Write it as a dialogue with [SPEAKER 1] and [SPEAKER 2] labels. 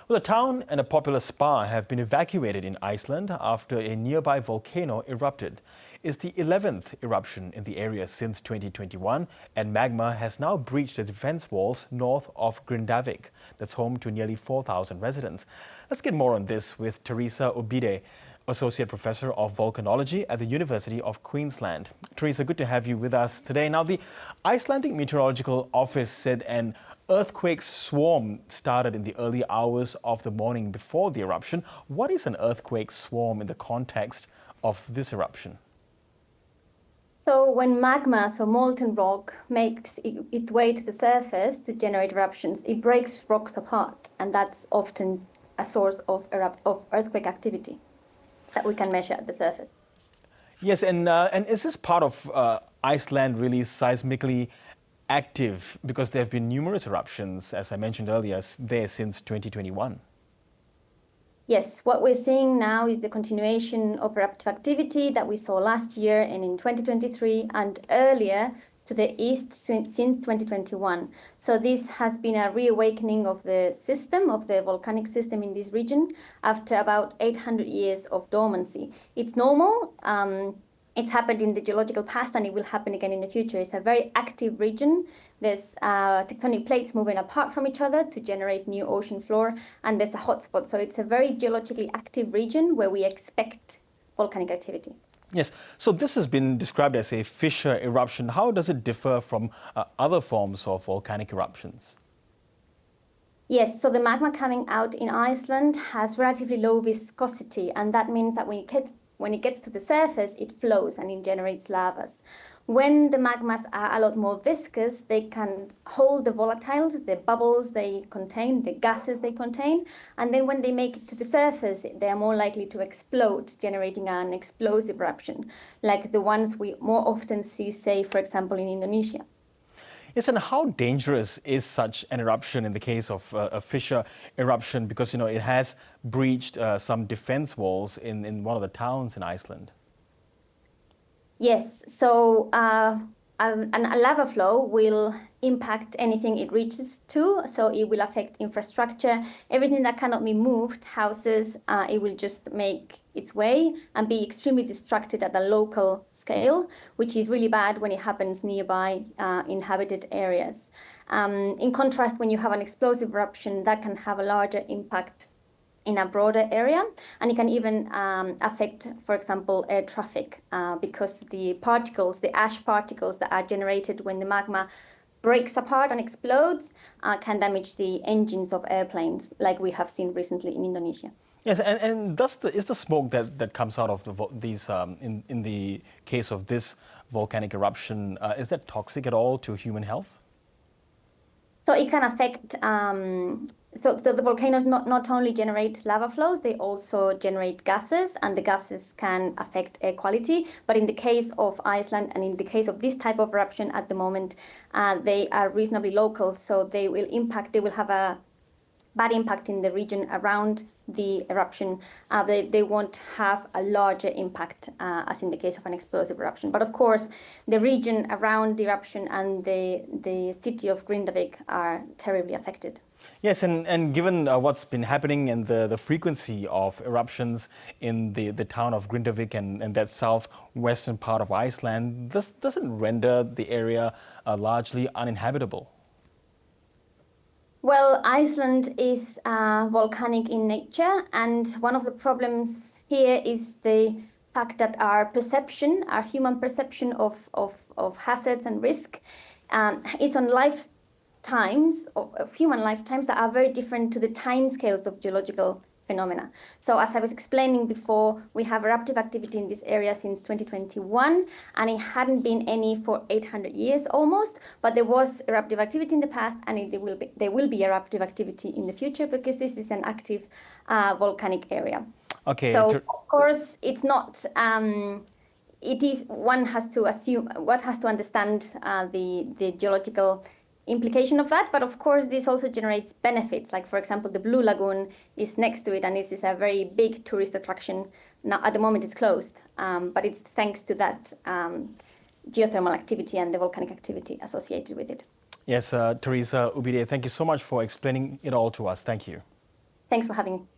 [SPEAKER 1] Well, a town and a popular spa have been evacuated in Iceland after a nearby volcano erupted. It's the 11th eruption in the area since 2021, and magma has now breached the defense walls north of Grindavik, that's home to nearly 4,000 residents. Let's get more on this with Teresa Ubide, Associate Professor of Volcanology at the University of Queensland. Teresa, good to have you with us today. Now, the Icelandic Meteorological Office said an earthquake swarm started in the early hours of the morning before the eruption. What is an earthquake swarm in the context of this eruption?
[SPEAKER 2] So when magma, so molten rock, makes its way to the surface to generate eruptions, it breaks rocks apart, and that's often a source of earthquake activity that we can measure at the surface.
[SPEAKER 1] Yes, and is this part of Iceland really seismically active? Because there have been numerous eruptions, as I mentioned earlier, there since 2021.
[SPEAKER 2] Yes, what we're seeing now is the continuation of eruptive activity that we saw last year and in 2023 and earlier to the east since 2021. So this has been a reawakening of the system, of the volcanic system in this region after about 800 years of dormancy. It's normal. It's happened in the geological past and it will happen again in the future. It's a very active region. There's tectonic plates moving apart from each other to generate new ocean floor, and there's a hotspot. So it's a very geologically active region where we expect volcanic activity.
[SPEAKER 1] Yes, so this has been described as a fissure eruption. How does it differ from other forms of volcanic eruptions?
[SPEAKER 2] Yes, so the magma coming out in Iceland has relatively low viscosity, and that means that when it gets to the surface, it flows and it generates lavas. When the magmas are a lot more viscous, they can hold the volatiles, the bubbles they contain, the gases they contain, and then when they make it to the surface, they are more likely to explode, generating an explosive eruption, like the ones we more often see, say, for example, in Indonesia.
[SPEAKER 1] Yes, and how dangerous is such an eruption in the case of a fissure eruption? Because, you know, it has breached some defense walls in one of the towns in Iceland.
[SPEAKER 2] Yes, so a lava flow will impact anything it reaches to, so it will affect infrastructure, everything that cannot be moved, houses, it will just make its way and be extremely destructive at the local scale, which is really bad when it happens nearby inhabited areas. In contrast, when you have an explosive eruption, that can have a larger impact in a broader area, and it can even affect, for example, air traffic, because the particles, the ash particles that are generated when the magma breaks apart and explodes can damage the engines of airplanes, like we have seen recently in Indonesia.
[SPEAKER 1] Yes, and is the smoke that comes out of these, in the case of this volcanic eruption, is that toxic at all to human health?
[SPEAKER 2] So it can affect, so the volcanoes not only generate lava flows, they also generate gases, and the gases can affect air quality. But in the case of Iceland and in the case of this type of eruption at the moment, they are reasonably local, so they will have a bad impact in the region around the eruption. They won't have a larger impact as in the case of an explosive eruption. But of course, the region around the eruption and the city of Grindavik are terribly affected.
[SPEAKER 1] Yes, and given what's been happening and the frequency of eruptions in the town of Grindavik and that southwestern part of Iceland, this doesn't render the area largely uninhabitable.
[SPEAKER 2] Well, Iceland is volcanic in nature, and one of the problems here is the fact that our human perception of hazards and risk is on lifetimes of human lifetimes that are very different to the timescales of geological phenomena. So as I was explaining before, we have eruptive activity in this area since 2021, and it hadn't been any for 800 years almost, but there was eruptive activity in the past, and there will be eruptive activity in the future because this is an active volcanic area.
[SPEAKER 1] Okay.
[SPEAKER 2] So of course, it's not, one has to understand the geological implication of that, but of course this also generates benefits, like for example the Blue Lagoon is next to it and this is a very big tourist attraction. Now at the moment it's closed, but it's thanks to that geothermal activity and the volcanic activity associated with it.
[SPEAKER 1] Yes, Teresa Ubide, thank you so much for explaining it all to us. Thank you.
[SPEAKER 2] Thanks for having me.